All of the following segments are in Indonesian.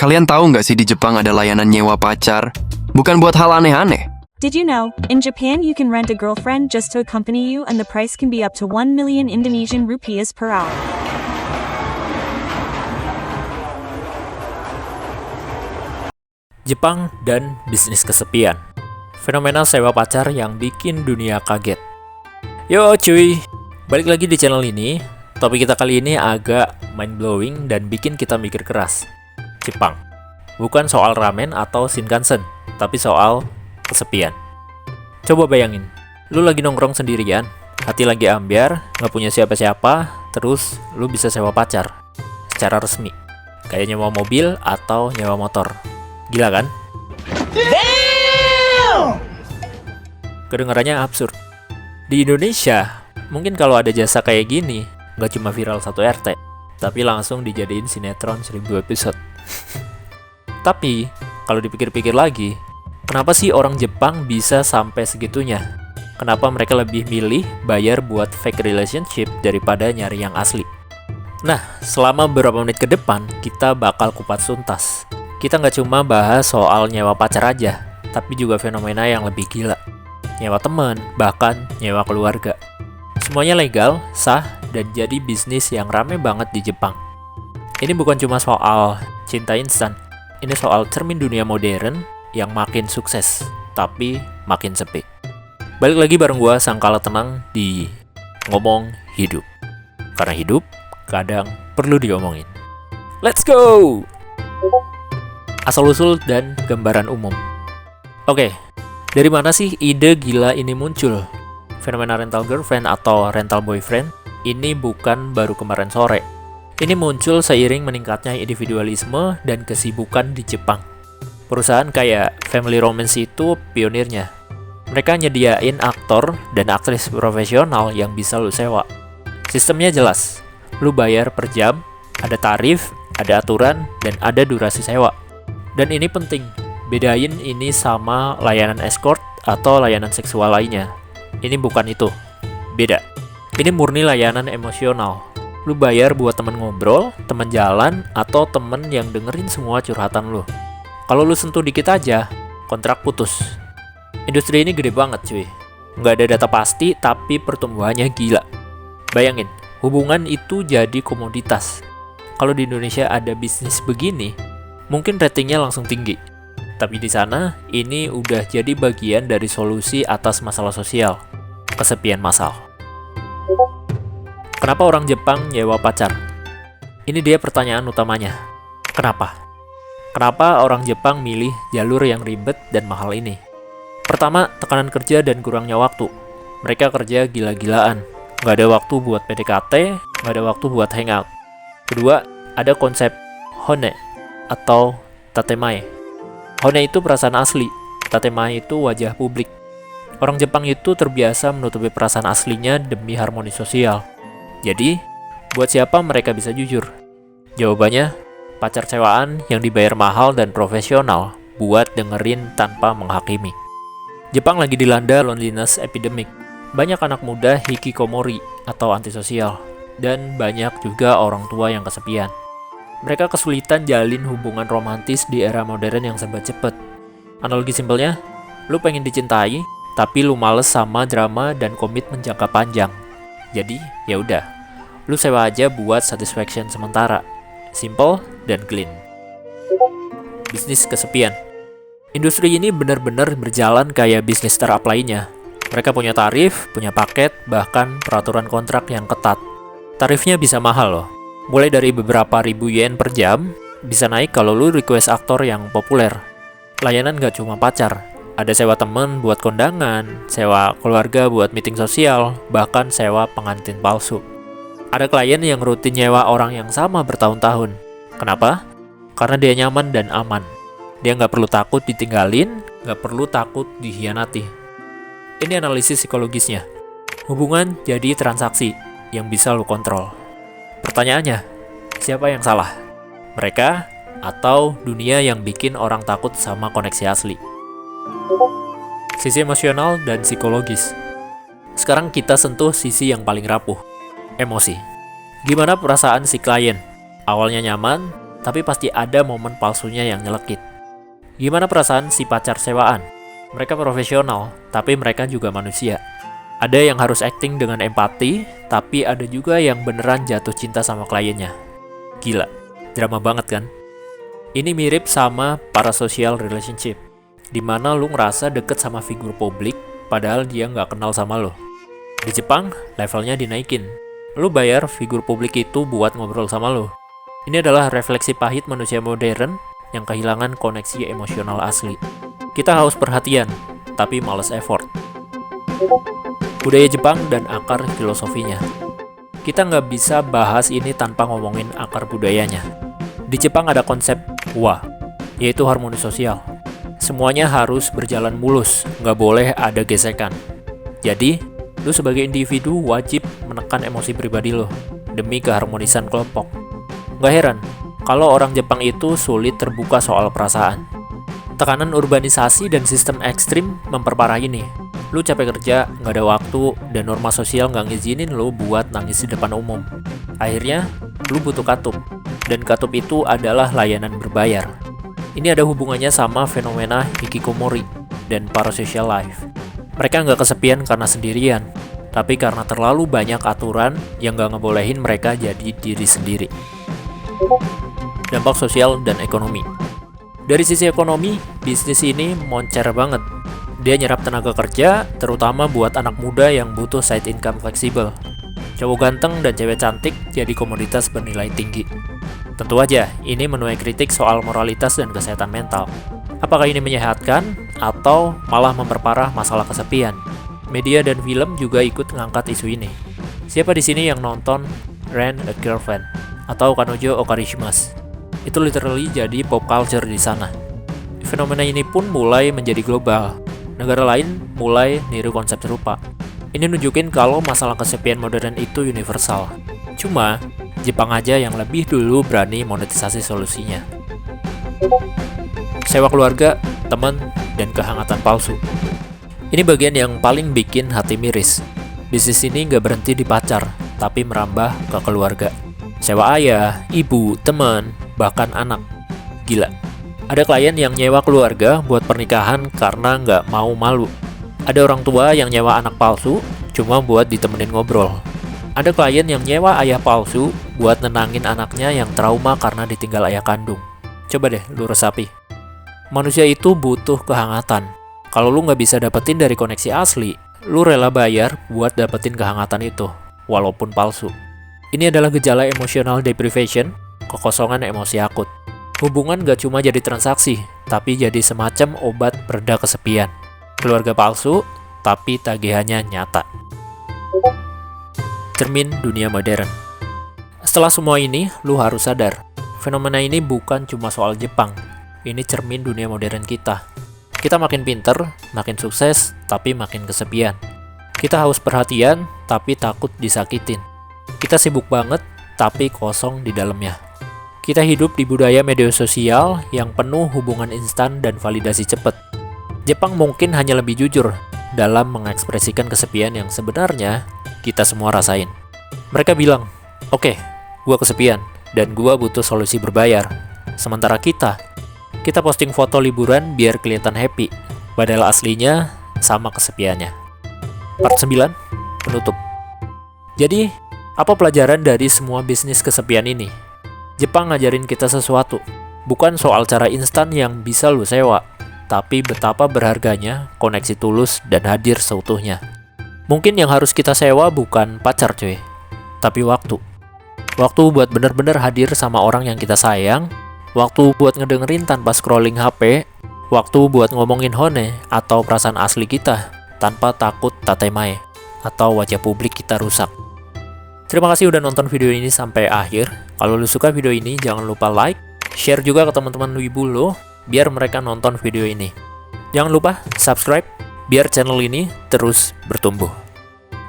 Kalian tahu nggak sih di Jepang ada layanan nyewa pacar? Bukan buat hal aneh-aneh. Did you know, in Japan you can rent a girlfriend just to accompany you and the price can be up to 1 million Indonesian rupiahs per hour. Jepang dan bisnis kesepian. Fenomena sewa pacar yang bikin dunia kaget. Yo cuy, balik lagi di channel ini. Topik kita kali ini agak mind-blowing dan bikin kita mikir keras. Jepang. Bukan soal ramen atau Shinkansen, tapi soal kesepian. Coba bayangin, lu lagi nongkrong sendirian, hati lagi ambiar, gak punya siapa-siapa, terus lu bisa sewa pacar secara resmi. Kayak nyewa mobil atau nyewa motor. Gila kan? Kedengarannya absurd. Di Indonesia, mungkin kalau ada jasa kayak gini, gak cuma viral satu RT, tapi langsung dijadiin sinetron 1000 episode. Tapi, kalau dipikir-pikir lagi, kenapa sih orang Jepang bisa sampai segitunya? Kenapa mereka lebih milih bayar buat fake relationship daripada nyari yang asli? Nah, selama beberapa menit ke depan, kita bakal kupas tuntas. Kita nggak cuma bahas soal nyewa pacar aja, tapi juga fenomena yang lebih gila. Nyewa teman, bahkan nyewa keluarga. Semuanya legal, sah, dan jadi bisnis yang rame banget di Jepang. Ini bukan cuma soal cinta instan, ini soal cermin dunia modern yang makin sukses, tapi makin sepi. Balik lagi bareng gua Sangkala Tenang di Ngomong Hidup. Karena hidup kadang perlu diomongin. Let's go! Asal-usul dan gambaran umum. Oke, dari mana sih ide gila ini muncul? Fenomena rental girlfriend atau rental boyfriend ini bukan baru kemarin sore. Ini muncul seiring meningkatnya individualisme dan kesibukan di Jepang. Perusahaan kayak Family Romance itu pionirnya. Mereka nyediain aktor dan aktris profesional yang bisa lu sewa. Sistemnya jelas. Lu bayar per jam, ada tarif, ada aturan, dan ada durasi sewa. Dan ini penting, bedain ini sama layanan escort atau layanan seksual lainnya. Ini bukan itu, beda. Ini murni layanan emosional. Lu bayar buat temen ngobrol, temen jalan, atau temen yang dengerin semua curhatan lu. Kalau lu sentuh dikit aja, kontrak putus. Industri ini gede banget cuy. Nggak ada data pasti, tapi pertumbuhannya gila. Bayangin, hubungan itu jadi komoditas. Kalau di Indonesia ada bisnis begini, mungkin ratingnya langsung tinggi. Tapi di sana, ini udah jadi bagian dari solusi atas masalah sosial, kesepian massal. Kenapa orang Jepang nyewa pacar? Ini dia pertanyaan utamanya. Kenapa? Kenapa orang Jepang milih jalur yang ribet dan mahal ini? Pertama, tekanan kerja dan kurangnya waktu. Mereka kerja gila-gilaan. Nggak ada waktu buat PDKT, nggak ada waktu buat hangout. Kedua, ada konsep hone atau tatemae. Hone itu perasaan asli, tatemae itu wajah publik. Orang Jepang itu terbiasa menutupi perasaan aslinya demi harmoni sosial. Jadi, buat siapa mereka bisa jujur? Jawabannya, pacar sewaan yang dibayar mahal dan profesional buat dengerin tanpa menghakimi. Jepang lagi dilanda loneliness epidemic. Banyak anak muda hikikomori atau antisosial, dan banyak juga orang tua yang kesepian. Mereka kesulitan jalin hubungan romantis di era modern yang serba cepet. Analogi simpelnya, lu pengen dicintai, tapi lu males sama drama dan komitmen jangka panjang. Jadi, ya udah, lu sewa aja buat satisfaction sementara. Simple dan clean. Bisnis kesepian. Industri ini benar-benar berjalan kayak bisnis startup lainnya. Mereka punya tarif, punya paket, bahkan peraturan kontrak yang ketat. Tarifnya bisa mahal loh. Mulai dari beberapa ribu yen per jam, bisa naik kalau lu request aktor yang populer. Layanan gak cuma pacar. Ada sewa temen buat kondangan, sewa keluarga buat meeting sosial, bahkan sewa pengantin palsu. Ada klien yang rutin nyewa orang yang sama bertahun-tahun. Kenapa? Karena dia nyaman dan aman. Dia nggak perlu takut ditinggalin, nggak perlu takut dikhianati. Ini analisis psikologisnya. Hubungan jadi transaksi yang bisa lu kontrol. Pertanyaannya, siapa yang salah? Mereka atau dunia yang bikin orang takut sama koneksi asli? Sisi emosional dan psikologis. Sekarang kita sentuh sisi yang paling rapuh, emosi. Gimana perasaan si klien? Awalnya nyaman, tapi pasti ada momen palsunya yang nyelekit. Gimana perasaan si pacar sewaan? Mereka profesional, tapi mereka juga manusia. Ada yang harus acting dengan empati, tapi ada juga yang beneran jatuh cinta sama kliennya. Gila, drama banget kan? Ini mirip sama parasocial relationship, dimana lu ngerasa deket sama figur publik, padahal dia nggak kenal sama lo. Di Jepang, levelnya dinaikin. Lu bayar figur publik itu buat ngobrol sama lo. Ini adalah refleksi pahit manusia modern yang kehilangan koneksi emosional asli. Kita haus perhatian, tapi males effort. Budaya Jepang dan akar filosofinya. Kita nggak bisa bahas ini tanpa ngomongin akar budayanya. Di Jepang ada konsep wa, yaitu harmoni sosial. Semuanya harus berjalan mulus, nggak boleh ada gesekan. Jadi, lu sebagai individu wajib menekan emosi pribadi lo, demi keharmonisan kelompok. Nggak heran, kalau orang Jepang itu sulit terbuka soal perasaan. Tekanan urbanisasi dan sistem ekstrim memperparah ini. Lu capek kerja, nggak ada waktu, dan norma sosial nggak ngizinin lu buat nangis di depan umum. Akhirnya, lu butuh katup. Dan katup itu adalah layanan berbayar. Ini ada hubungannya sama fenomena hikikomori dan parasocial life. Mereka nggak kesepian karena sendirian, tapi karena terlalu banyak aturan yang nggak ngebolehin mereka jadi diri sendiri. Dampak sosial dan ekonomi. Dari sisi ekonomi, bisnis ini moncer banget. Dia nyerap tenaga kerja, terutama buat anak muda yang butuh side income fleksibel. Cowok ganteng dan cewek cantik jadi komoditas bernilai tinggi. Tentu aja, ini menuai kritik soal moralitas dan kesehatan mental. Apakah ini menyehatkan, atau malah memperparah masalah kesepian? Media dan film juga ikut ngangkat isu ini. Siapa di sini yang nonton Rent a Girlfriend atau Kanojo Okarishimasu? Itu literally jadi pop culture di sana. Fenomena ini pun mulai menjadi global. Negara lain mulai niru konsep serupa. Ini nunjukin kalau masalah kesepian modern itu universal. Cuma, Jepang aja yang lebih dulu berani monetisasi solusinya. Sewa keluarga, teman, dan kehangatan palsu. Ini bagian yang paling bikin hati miris. Bisnis ini nggak berhenti di pacar, tapi merambah ke keluarga. Sewa ayah, ibu, teman, bahkan anak. Gila. Ada klien yang nyewa keluarga buat pernikahan karena nggak mau malu. Ada orang tua yang nyewa anak palsu cuma buat ditemenin ngobrol. Ada klien yang nyewa ayah palsu buat nenangin anaknya yang trauma karena ditinggal ayah kandung. Coba deh lu resapi. Manusia itu butuh kehangatan. Kalau lu nggak bisa dapetin dari koneksi asli, lu rela bayar buat dapetin kehangatan itu, walaupun palsu. Ini adalah gejala emotional deprivation, kekosongan emosi akut. Hubungan gak cuma jadi transaksi, tapi jadi semacam obat pereda kesepian. Keluarga palsu, tapi tagihannya nyata. Cermin dunia modern. Setelah semua ini, lu harus sadar, fenomena ini bukan cuma soal Jepang. Ini cermin dunia modern kita. Kita makin pinter, makin sukses, tapi makin kesepian. Kita haus perhatian, tapi takut disakitin. Kita sibuk banget, tapi kosong di dalamnya. Kita hidup di budaya media sosial yang penuh hubungan instan dan validasi cepat. Jepang mungkin hanya lebih jujur dalam mengekspresikan kesepian yang sebenarnya kita semua rasain. Mereka bilang, "Oke, gua kesepian dan gua butuh solusi berbayar." Sementara kita posting foto liburan biar kelihatan happy, padahal aslinya sama kesepiannya. Part 9, penutup. Jadi, apa pelajaran dari semua bisnis kesepian ini? Jepang ngajarin kita sesuatu, bukan soal cara instan yang bisa lu sewa, tapi betapa berharganya koneksi tulus dan hadir seutuhnya. Mungkin yang harus kita sewa bukan pacar cuy, tapi waktu. Waktu buat bener-bener hadir sama orang yang kita sayang, waktu buat ngedengerin tanpa scrolling HP, waktu buat ngomongin hone atau perasaan asli kita tanpa takut tatemae atau wajah publik kita rusak. Terima kasih udah nonton video ini sampai akhir. Kalau lu suka video ini, jangan lupa like, share juga ke teman-teman wibu lo, biar mereka nonton video ini. Jangan lupa subscribe, biar channel ini terus bertumbuh.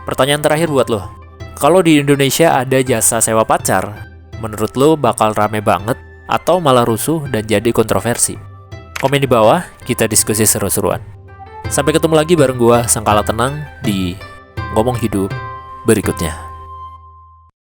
Pertanyaan terakhir buat lo. Kalau di Indonesia ada jasa sewa pacar, menurut lo bakal rame banget atau malah rusuh dan jadi kontroversi? Komen di bawah, kita diskusi seru-seruan. Sampai ketemu lagi bareng gua, Sangkala Tenang, di Ngomong Hidup berikutnya.